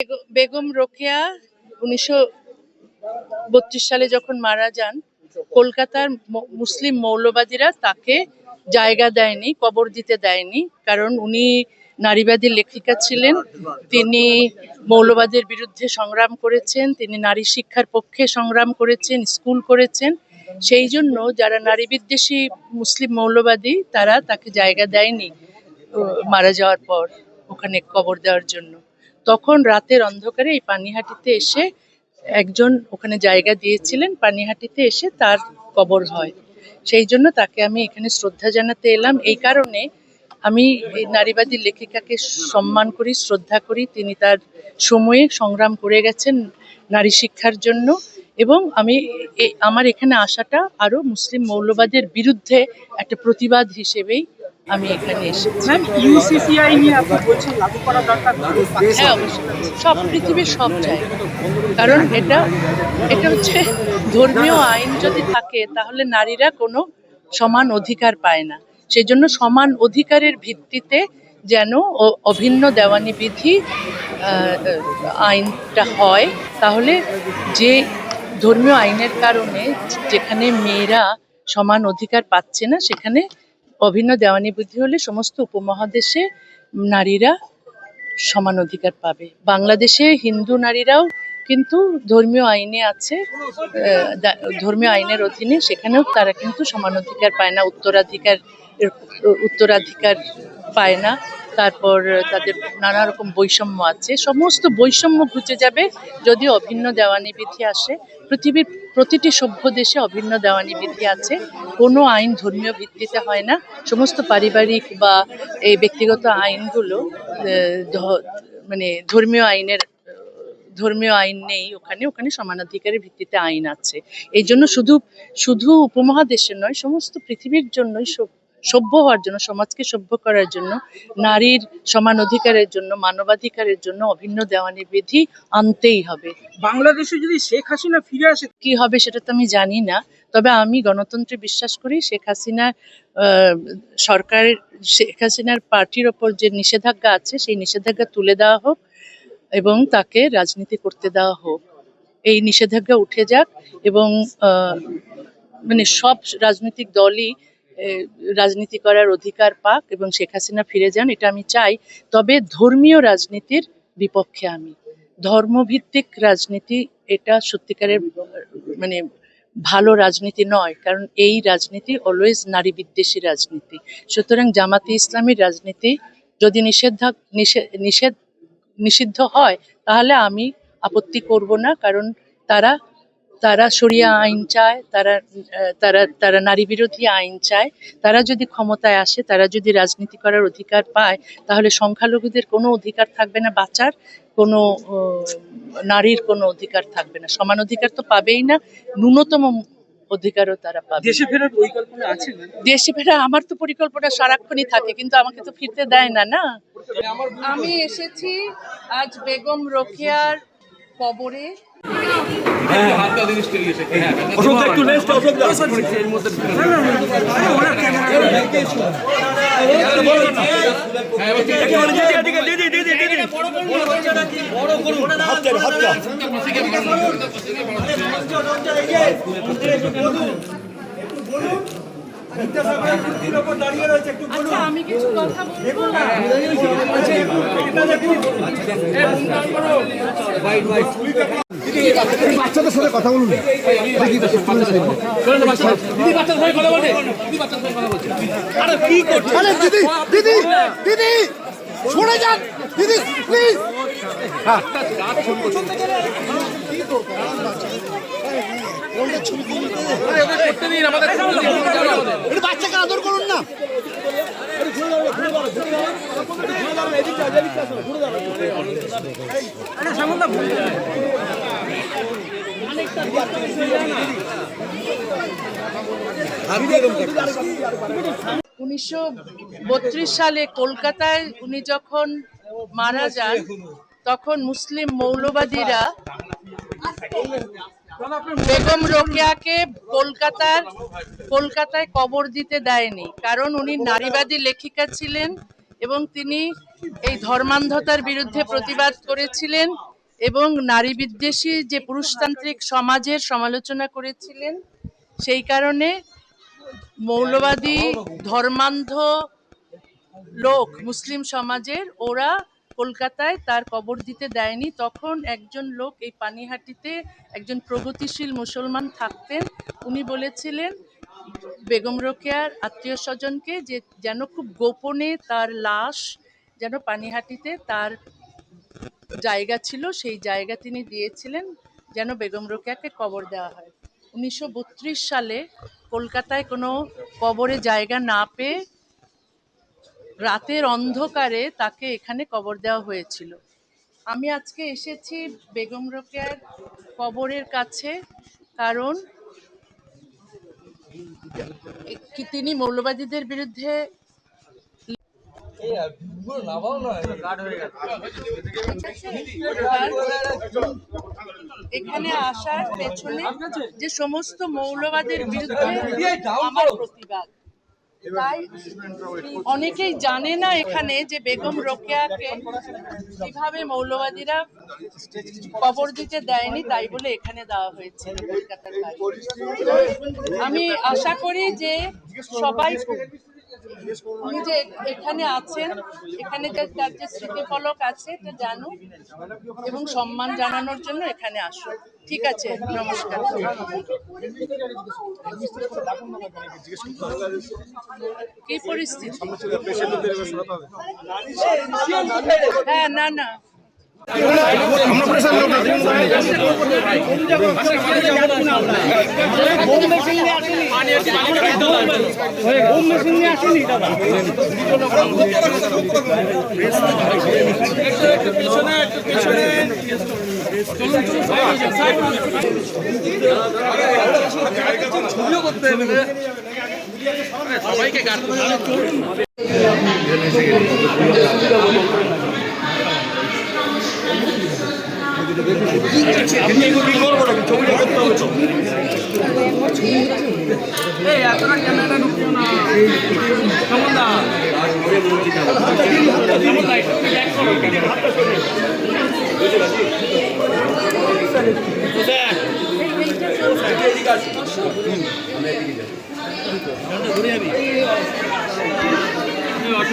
বেগম রোকেয়া 1932 সালে যখন মারা যান, কলকাতার মুসলিম মৌলবাদীরা তাকে জায়গা দেয়নি, কবর দিতে দেয়নি। কারণ উনি নারীবাদী লেখিকা ছিলেন, তিনি মৌলবাদের বিরুদ্ধে সংগ্রাম করেছেন, তিনি নারী শিক্ষার পক্ষে সংগ্রাম করেছেন, স্কুল করেছেন। সেই জন্য যারা নারী বিদ্বেষী মুসলিম মৌলবাদী তারা তাকে জায়গা দেয়নি মারা যাওয়ার পর ওখানে কবর দেওয়ার জন্য। তখন রাতের অন্ধকারে এই পানিহাটিতে এসে একজন ওখানে জায়গা দিয়েছিলেন, পানিহাটিতে এসে তার কবর হয়। সেই জন্য তাকে আমি এখানে শ্রদ্ধা জানাতে এলাম। এই কারণে আমি এই নারীবাদী লেখিকাকে সম্মান করি, শ্রদ্ধা করি। তিনি তার সময়ে সংগ্রাম করে গেছেন নারী শিক্ষার জন্য, এবং আমি আমার এখানে আসাটা আরো মুসলিম মৌলবাদের বিরুদ্ধে একটা প্রতিবাদ হিসেবেই আমি এখানে এসেছি। ইউসিসিআই নিয়ে আপনি বলছেন লাগু করা দরকার। হ্যাঁ, অবশ্যই সব পৃথিবীর সব জায়গায়, কারণ এটা হচ্ছে ধর্মীয় আইন যদি থাকে তাহলে নারীরা কোনো সমান অধিকার পায় না। সেই জন্য সমান অধিকারের ভিত্তিতে যেন অভিন্ন দেওয়ানি বিধি আইনটা হয়, তাহলে যে ধর্মীয় আইনের কারণে যেখানে মেয়েরা সমান অধিকার পাচ্ছে না সেখানে অভিন্ন দেওয়ানি বিধি হলে সমস্ত উপমহাদেশে নারীরা সমান অধিকার পাবে। বাংলাদেশে হিন্দু নারীরাও কিন্তু ধর্মীয় আইনে আছে, ধর্মীয় আইনের অধীনে সেখানেও তারা কিন্তু সমান অধিকার পায় না, উত্তরাধিকার পায় না। তারপর তাদের নানা রকম বৈষম্য আছে, সমস্ত বৈষম্য ঘুচে যাবে যদি অভিন্ন দেওয়ানি বিধি আসে। পৃথিবীর প্রতিটি সভ্য দেশে অভিন্ন দেওয়ানি বিধি আছে, কোনো আইন ধর্মীয় ভিত্তিতে হয় না। সমস্ত পারিবারিক বা এই ব্যক্তিগত আইনগুলো মানে ধর্মীয় আইন নেই ওখানে সমানাধিকারের ভিত্তিতে আইন আছে। এই জন্য শুধু উপমহাদেশের নয়, সমস্ত পৃথিবীর জন্যই সভ্য হওয়ার জন্য, সমাজকে সভ্য করার জন্য, নারীর সমান অধিকারের জন্য, মানবাধিকারের জন্য অভিন্ন দেওয়ানি বিধি আনতেই হবে। বাংলাদেশে যদি শেখ হাসিনা ফিরে আসে কি হবে সেটা তো আমি জানি না, তবে আমি গণতন্ত্রে বিশ্বাস করি। শেখ হাসিনার পার্টির ওপর যে নিষেধাজ্ঞা আছে সেই নিষেধাজ্ঞা তুলে দেওয়া হোক এবং তাকে রাজনীতি করতে দেওয়া হোক। এই নিষেধাজ্ঞা উঠে যাক এবং মানে সব রাজনৈতিক দলই রাজনীতি করার অধিকার পাক এবং শেখ হাসিনা ফিরে যান, এটা আমি চাই। তবে ধর্মীয় রাজনীতির বিপক্ষে আমি। ধর্মভিত্তিক রাজনীতি এটা সত্যিকারের মানে ভালো রাজনীতি নয়, কারণ এই রাজনীতি অলওয়েজ নারী বিদ্বেষী রাজনীতি। সুতরাং জামাতে ইসলামীর রাজনীতি যদি নিষিদ্ধ হয় তাহলে আমি আপত্তি করব না, কারণ তারা শরিয়া আইন চায়, তারা নারী বিরোধী আইন চায়। তারা যদি ক্ষমতায় আসে, তারা যদি রাজনীতি করার অধিকার পায়, তাহলে সংখ্যালঘুদের কোনো অধিকার থাকবে না বাঁচার, কোনো নারীর কোনো অধিকার থাকবে না। সমান অধিকার তো পাবেই না, ন্যূনতম অধিকারও তারা পাবে। দেশে ফেরার পরিকল্পনা আছে? দেশে ফেরা আমার তো পরিকল্পনা সারাক্ষণই থাকে, কিন্তু আমাকে তো ফিরতে দেয় না। আমি এসেছি আজ বেগম রোকেয়ার কবরে। আমি কিছু কথা বলবো না। বাচ্চাদের সাথে কথা বলুন। দিদি দিদি সরে যান দিদি প্লিজ। বাচ্চাকে আদর করুন না। উনিশশো 1932 সালে কলকাতায় উনি যখন মারা যান তখন মুসলিম মৌলবাদীরা বেগম রোকেয়াকে কলকাতায় কবর দিতে দেয়নি, কারণ উনি নারীবাদী লেখিকা ছিলেন এবং তিনি এই ধর্মান্ধতার বিরুদ্ধে প্রতিবাদ করেছিলেন। এবং নারী বিদ্বেষী যে পুরুষতান্ত্রিক সমাজের সমালোচনা করেছিলেন। সেই কারণে মৌলবাদী ধর্মান্ধ লোক মুসলিম সমাজের ওরা কলকাতায় তার কবর দিতে দেয়নি। তখন একজন লোক এই পানিহাটিতে একজন প্রগতিশীল মুসলমান থাকতেন, উনি বলেছিলেন বেগম রোকেয়ার আত্মীয় স্বজনকে যে যেন খুব গোপনে তার লাশ যেন পানিহাটিতে তার জায়গা ছিল সেই জায়গা তিনি দিয়েছিলেন যেন বেগম রোকেয়াকে কবর দেওয়া হয়। 1932 সালে কলকাতায় কোনো কবরে জায়গা না পেয়ে রাতের অন্ধকারে তাকে এখানে কবর দেওয়া হয়েছিল। আমি আজকে এসেছি বেগম রোকেয়ার কবরের কাছে, কারণ তিনি মৌলবাদীদের বিরুদ্ধে এখানে আসার পেছনে যে সমস্ত মৌলবাদের বিরুদ্ধে আমার প্রতিবাদ। তাই অনেকেই জানে না এখানে যে বেগম রোকেয়াকে কিভাবে মৌলবাদীরা কবর দিতে দেয়নি, তাই বলে এখানে দেওয়া হয়েছে কলকাতার বাইরে। আমি আশা করি যে সবাই উনি যে এখানে আছেন, এখানে যে তার যে স্মৃতিফলক আছে এটা জানুন এবং সম্মান জানানোর জন্য এখানে আসুন। ঠিক আছে, নমস্কার। কি পরিস্থিতি? হ্যাঁ, না না সবাইকে গান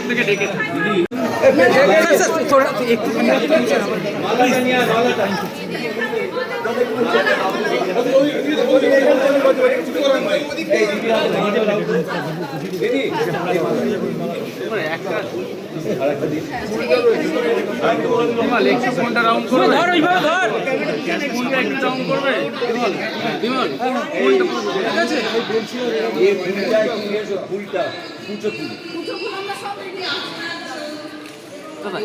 থেকে ডেকে কোনটা রাউন্ড করবে, ধর এইভাবে ধর, কোনটা একটু রাউন্ড করবে বিমল, কোনটা ঠিক আছে এই ফুলটা কি এসো ফুলটা কুচো ফুল আমরা সব রেডি আছে দাদা